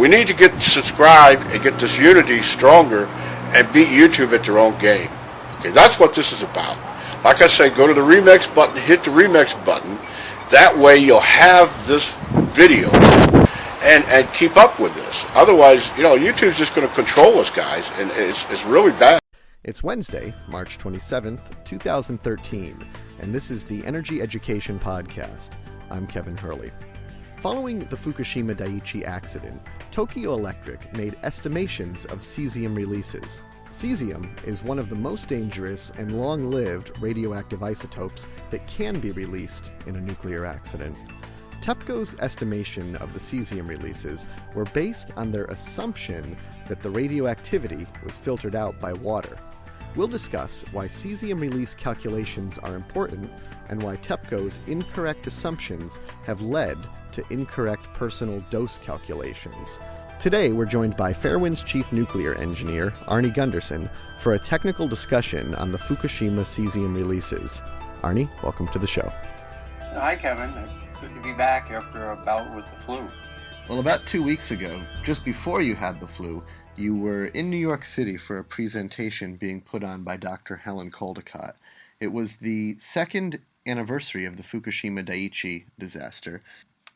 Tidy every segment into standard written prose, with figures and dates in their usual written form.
We need to get subscribed and get this unity stronger and beat YouTube at their own game. Okay, that's what this is about. Like I say, go to the remix button, hit the remix button. That way you'll have this video and keep up with this. Otherwise, YouTube's just going to control us, guys, and it's really bad. It's Wednesday, March 27th, 2013, and this is the Energy Education Podcast. I'm Kevin Hurley. Following the Fukushima Daiichi accident, Tokyo Electric made estimations of cesium releases. Cesium is one of the most dangerous and long-lived radioactive isotopes that can be released in a nuclear accident. TEPCO's estimation of the cesium releases were based on their assumption that the radioactivity was filtered out by water. We'll discuss why cesium release calculations are important and why TEPCO's incorrect assumptions have led to incorrect personal dose calculations. Today, we're joined by Fairewind's chief nuclear engineer, Arnie Gundersen, for a technical discussion on the Fukushima cesium releases. Arnie, welcome to the show. Hi, Kevin. It's good to be back after a bout with the flu. Well, about 2 weeks ago, just before you had the flu, you were in New York City for a presentation being put on by Dr. Helen Caldicott. It was the second anniversary of the Fukushima Daiichi disaster.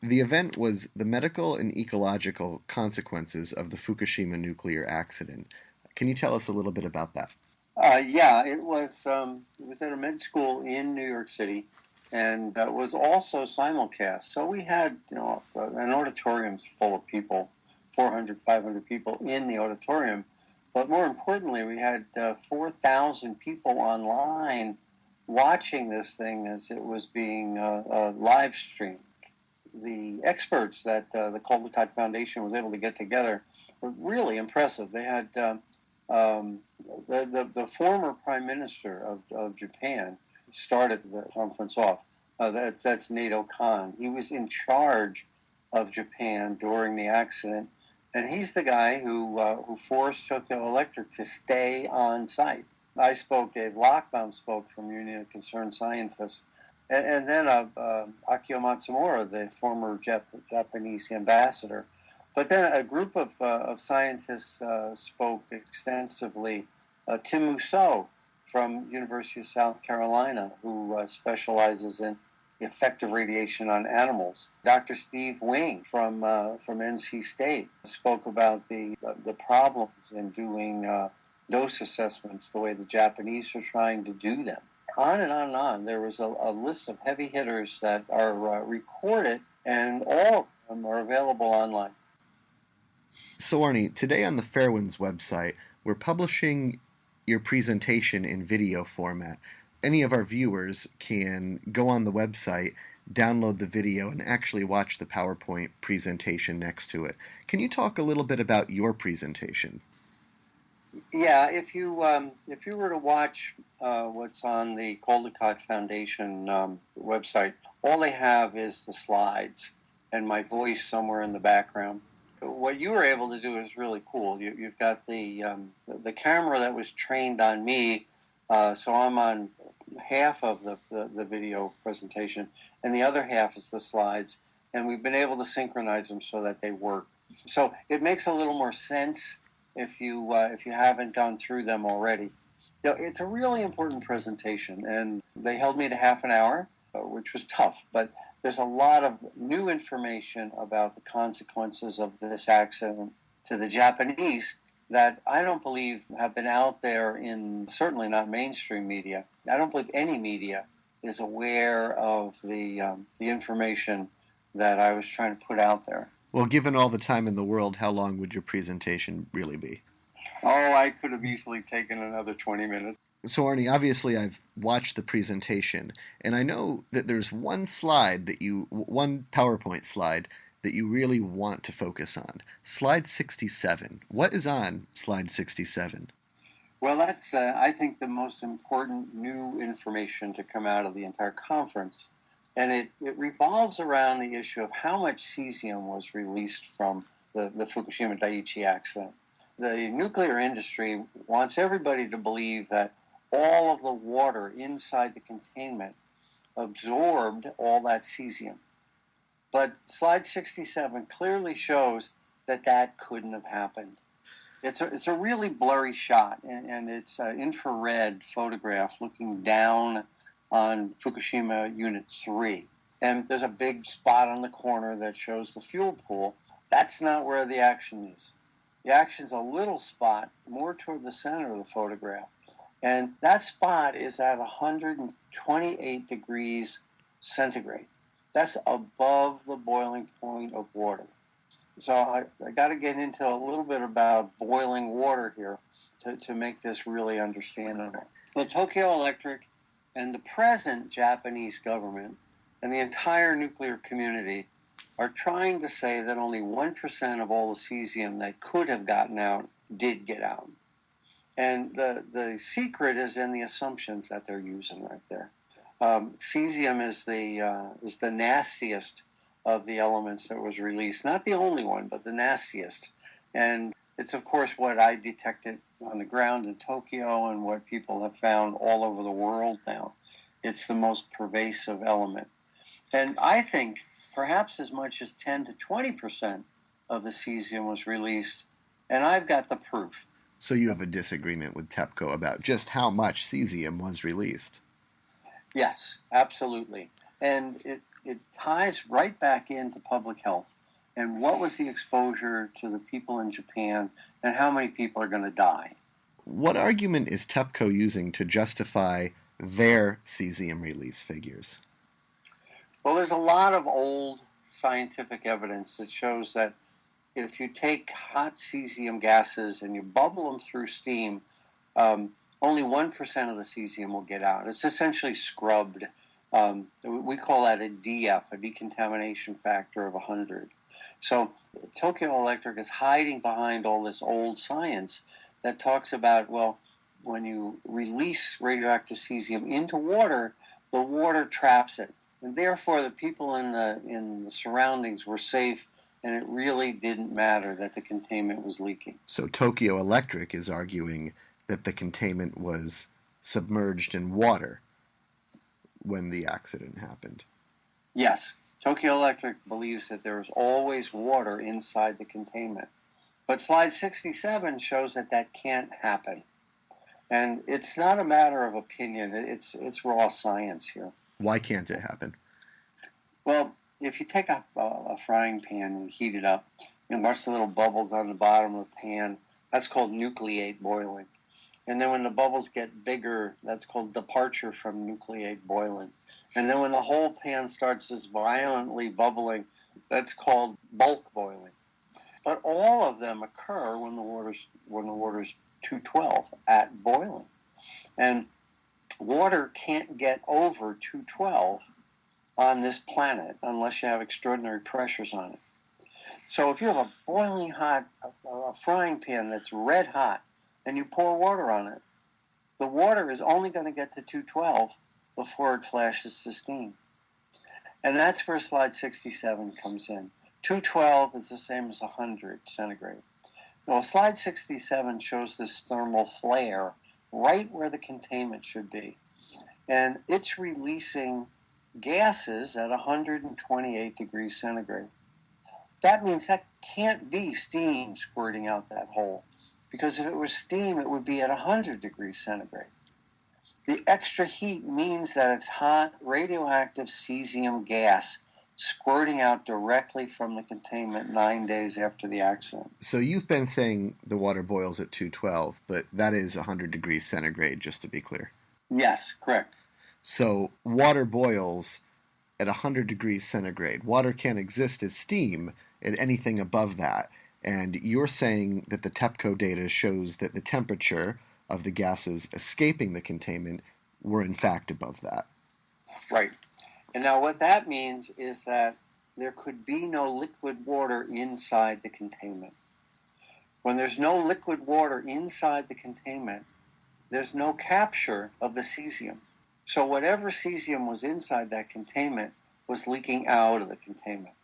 The event was the medical and ecological consequences of the Fukushima nuclear accident. Can you tell us a little bit about that? It was at a med school in New York City, and it was also simulcast. So we had, an auditorium full of people, 400, 500 people in the auditorium. But more importantly, we had 4,000 people online watching this thing as it was being live streamed. The experts that the Caldicott Foundation was able to get together were really impressive. They had the former Prime Minister of Japan started the conference off. That's Nato Kan. He was in charge of Japan during the accident, and he's the guy who forced Tokyo Electric to stay on site. I spoke. Dave Lochbaum spoke from Union of Concerned Scientists. And then Akio Matsumura, the former Japanese ambassador. But then a group of scientists spoke extensively. Tim Mousseau from University of South Carolina, who specializes in the effect of radiation on animals. Dr. Steve Wing from NC State spoke about the problems in doing dose assessments the way the Japanese are trying to do them. On and on and on. There was a list of heavy hitters that are recorded, and all of them are available online. So, Arnie, today on the Fairewinds website, we're publishing your presentation in video format. Any of our viewers can go on the website, download the video, and actually watch the PowerPoint presentation next to it. Can you talk a little bit about your presentation? Yeah, if you were to watch what's on the Caldicott Foundation website, all they have is the slides and my voice somewhere in the background. What you were able to do is really cool. You've got the camera that was trained on me, so I'm on half of the video presentation, and the other half is the slides, and we've been able to synchronize them so that they work. So it makes a little more sense if you haven't gone through them already. It's a really important presentation, and they held me to half an hour, which was tough, but there's a lot of new information about the consequences of this accident to the Japanese that I don't believe have been out there in, certainly not mainstream media. I don't believe any media is aware of the information that I was trying to put out there. Well, given all the time in the world, how long would your presentation really be? Oh, I could have easily taken another 20 minutes. So, Arnie, obviously I've watched the presentation, and I know that there's one PowerPoint slide that you really want to focus on. Slide 67. What is on slide 67? Well, that's, I think, the most important new information to come out of the entire conference. And it revolves around the issue of how much cesium was released from the Fukushima Daiichi accident. The nuclear industry wants everybody to believe that all of the water inside the containment absorbed all that cesium. But slide 67 clearly shows that couldn't have happened. It's a really blurry shot, and it's an infrared photograph looking down on Fukushima Unit 3. And there's a big spot on the corner that shows the fuel pool. That's not where the action is. The action's a little spot more toward the center of the photograph. And that spot is at 128 degrees centigrade. That's above the boiling point of water. So I got to get into a little bit about boiling water here to make this really understandable. The Tokyo Electric and the present Japanese government and the entire nuclear community are trying to say that only 1% of all the cesium that could have gotten out did get out. And the secret is in the assumptions that they're using right there. Cesium is the nastiest of the elements that was released. Not the only one, but the nastiest. And it's, of course, what I detected on the ground in Tokyo and what people have found all over the world now. It's the most pervasive element. And I think perhaps as much as 10 to 20% of the cesium was released. And I've got the proof. So you have a disagreement with TEPCO about just how much cesium was released? Yes, absolutely. And it ties right back into public health. And what was the exposure to the people in Japan, and how many people are going to die? What argument is TEPCO using to justify their cesium release figures? Well, there's a lot of old scientific evidence that shows that if you take hot cesium gases and you bubble them through steam, only 1% of the cesium will get out. It's essentially scrubbed. We call that a DF, a decontamination factor of 100. So Tokyo Electric is hiding behind all this old science that talks about, well, when you release radioactive cesium into water, the water traps it. And therefore, the people in the surroundings were safe, and it really didn't matter that the containment was leaking. So Tokyo Electric is arguing that the containment was submerged in water when the accident happened. Yes, Tokyo Electric believes that there is always water inside the containment. But slide 67 shows that that can't happen. And it's not a matter of opinion, it's raw science here. Why can't it happen? Well, if you take a frying pan and heat it up, and watch the little bubbles on the bottom of the pan, that's called nucleate boiling. And then when the bubbles get bigger, that's called departure from nucleate boiling. And then when the whole pan starts just violently bubbling, that's called bulk boiling. But all of them occur when the water's 212 at boiling. And water can't get over 212 on this planet unless you have extraordinary pressures on it. So if you have a boiling hot a frying pan that's red hot and you pour water on it, the water is only going to get to 212 before it flashes to steam. And that's where slide 67 comes in. 212 is the same as 100 centigrade. Now, slide 67 shows this thermal flare right where the containment should be. And it's releasing gases at 128 degrees centigrade. That means that can't be steam squirting out that hole, because if it was steam, it would be at 100 degrees centigrade. The extra heat means that it's hot, radioactive cesium gas squirting out directly from the containment 9 days after the accident. So you've been saying the water boils at 212, but that is 100 degrees centigrade, just to be clear. Yes, correct. So water boils at 100 degrees centigrade. Water can't exist as steam at anything above that. And you're saying that the TEPCO data shows that the temperature of the gases escaping the containment were in fact above that. Right. And now what that means is that there could be no liquid water inside the containment. When there's no liquid water inside the containment, there's no capture of the cesium. So whatever cesium was inside that containment was leaking out of the containment.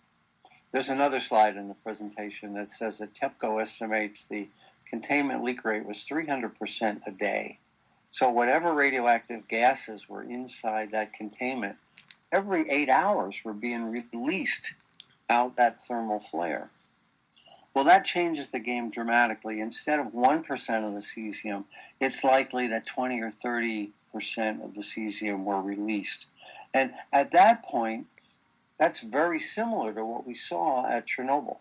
There's another slide in the presentation that says that TEPCO estimates the containment leak rate was 300% a day. So whatever radioactive gases were inside that containment, every 8 hours were being released out that thermal flare. Well, that changes the game dramatically. Instead of 1% of the cesium, it's likely that 20 or 30% of the cesium were released. And at that point, that's very similar to what we saw at Chernobyl.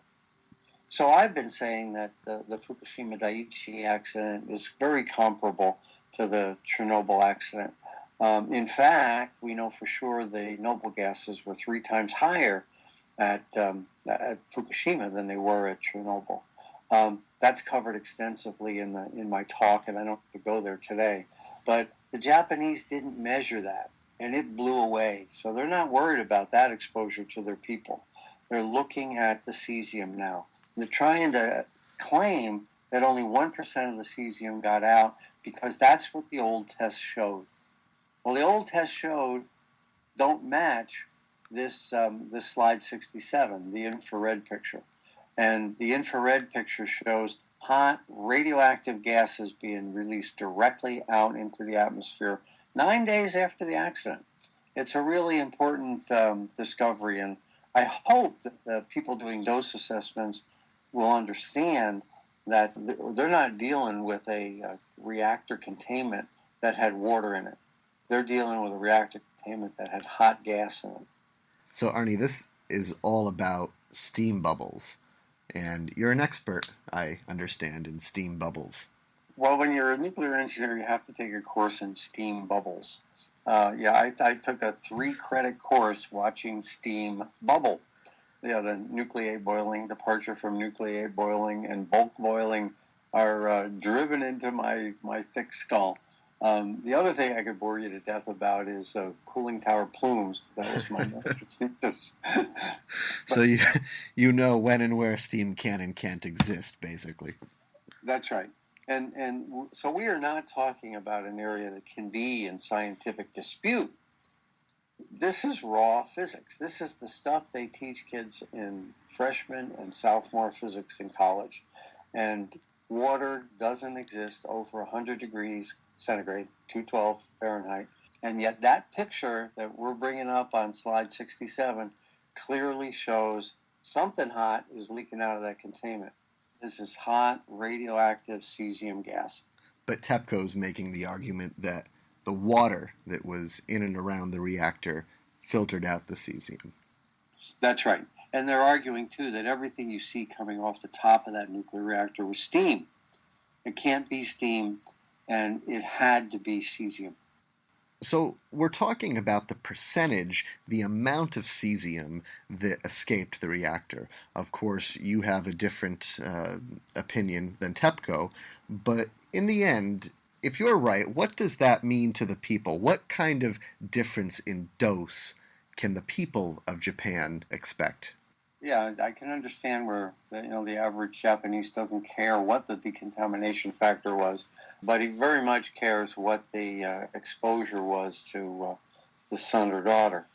So I've been saying that the Fukushima Daiichi accident is very comparable to the Chernobyl accident. In fact, we know for sure the noble gases were 3 times higher at Fukushima than they were at Chernobyl. That's covered extensively in my talk, and I don't have to go there today. But the Japanese didn't measure that, and it blew away. So they're not worried about that exposure to their people. They're looking at the cesium now. They're trying to claim that only 1% of the cesium got out because that's what the old tests showed. Well, the old tests showed don't match this slide 67, the infrared picture. And the infrared picture shows hot radioactive gases being released directly out into the atmosphere 9 days after the accident. It's a really important discovery, and I hope that the people doing dose assessments will understand that they're not dealing with a reactor containment that had water in it. They're dealing with a reactor containment that had hot gas in it. So, Arnie, this is all about steam bubbles, and you're an expert, I understand, in steam bubbles. Well, when you're a nuclear engineer, you have to take a course in steam bubbles. I took a 3-credit course watching steam bubble. The nucleate boiling, departure from nucleate boiling, and bulk boiling are driven into my thick skull. The other thing I could bore you to death about is cooling tower plumes. That was my thesis. So you know when and where steam can and can't exist, basically. That's right. And so we are not talking about an area that can be in scientific dispute. This is raw physics. This is the stuff they teach kids in freshman and sophomore physics in college. And water doesn't exist over 100 degrees centigrade, 212 Fahrenheit. And yet that picture that we're bringing up on slide 67 clearly shows something hot is leaking out of that containment. This is hot radioactive cesium gas. But TEPCO's making the argument that the water that was in and around the reactor filtered out the cesium. That's right. And they're arguing, too, that everything you see coming off the top of that nuclear reactor was steam. It can't be steam, and it had to be cesium. So we're talking about the percentage, the amount of cesium that escaped the reactor. Of course, you have a different opinion than TEPCO, but in the end, if you're right, what does that mean to the people? What kind of difference in dose can the people of Japan expect? Yeah, I can understand where the average Japanese doesn't care what the decontamination factor was, but he very much cares what the exposure was to the son or daughter.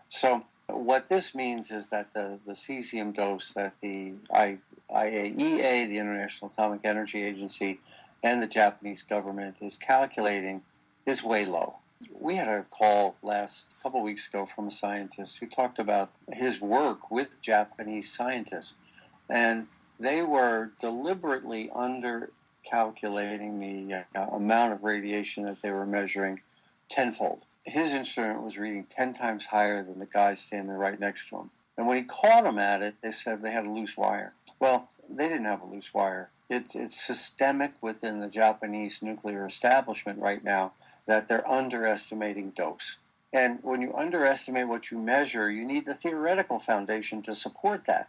So what this means is that the cesium dose that the IAEA, the International Atomic Energy Agency, and the Japanese government is calculating is way low. We had a call a couple weeks ago from a scientist who talked about his work with Japanese scientists, and they were deliberately under-calculating the amount of radiation that they were measuring tenfold. His instrument was reading 10 times higher than the guy standing right next to him. And when he caught him at it, they said they had a loose wire. Well, they didn't have a loose wire. It's systemic within the Japanese nuclear establishment right now that they're underestimating dose. And when you underestimate what you measure, you need the theoretical foundation to support that.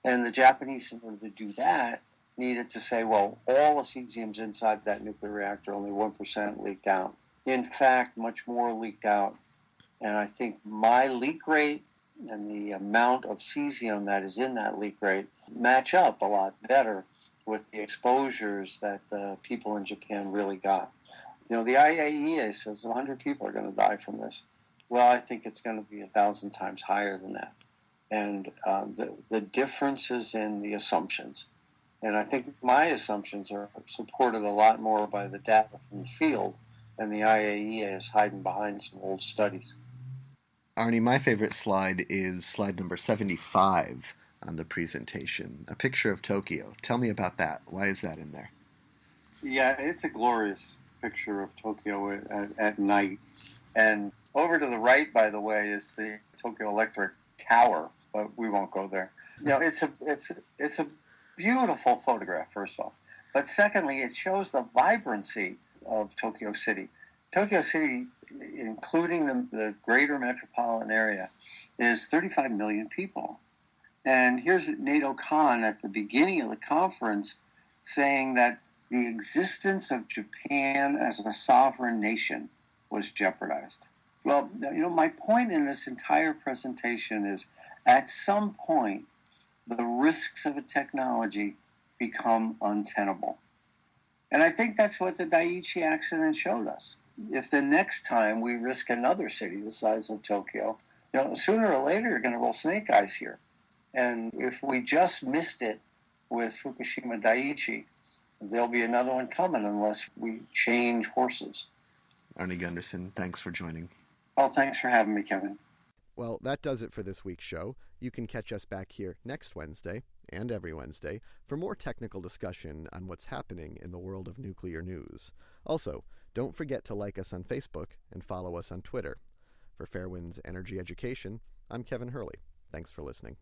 And the Japanese, in order to do that, needed to say, well, all the cesium's inside that nuclear reactor, only 1% leaked out. In fact, much more leaked out. And I think my leak rate and the amount of cesium that is in that leak rate match up a lot better with the exposures that the people in Japan really got. The IAEA says 100 people are going to die from this. Well, I think it's going to be 1,000 times higher than that. And the differences in the assumptions. And I think my assumptions are supported a lot more by the data from the field, and the IAEA is hiding behind some old studies. Arnie, my favorite slide is slide number 75. on the presentation. A picture of Tokyo. Tell me about that. Why is that in there? Yeah, it's a glorious picture of Tokyo at night. And over to the right, by the way, is the Tokyo Electric Tower, but we won't go there. It's a beautiful photograph, first off. But secondly, it shows the vibrancy of Tokyo City. Tokyo City, including the greater metropolitan area, is 35 million people. And here's Nato Kan at the beginning of the conference saying that the existence of Japan as a sovereign nation was jeopardized. Well, my point in this entire presentation is at some point, the risks of a technology become untenable. And I think that's what the Daiichi accident showed us. If the next time we risk another city the size of Tokyo, sooner or later you're going to roll snake eyes here. And if we just missed it with Fukushima Daiichi, there'll be another one coming unless we change horses. Arnie Gundersen, thanks for joining. Oh, thanks for having me, Kevin. Well, that does it for this week's show. You can catch us back here next Wednesday and every Wednesday for more technical discussion on what's happening in the world of nuclear news. Also, don't forget to like us on Facebook and follow us on Twitter. For Fairwinds Energy Education, I'm Kevin Hurley. Thanks for listening.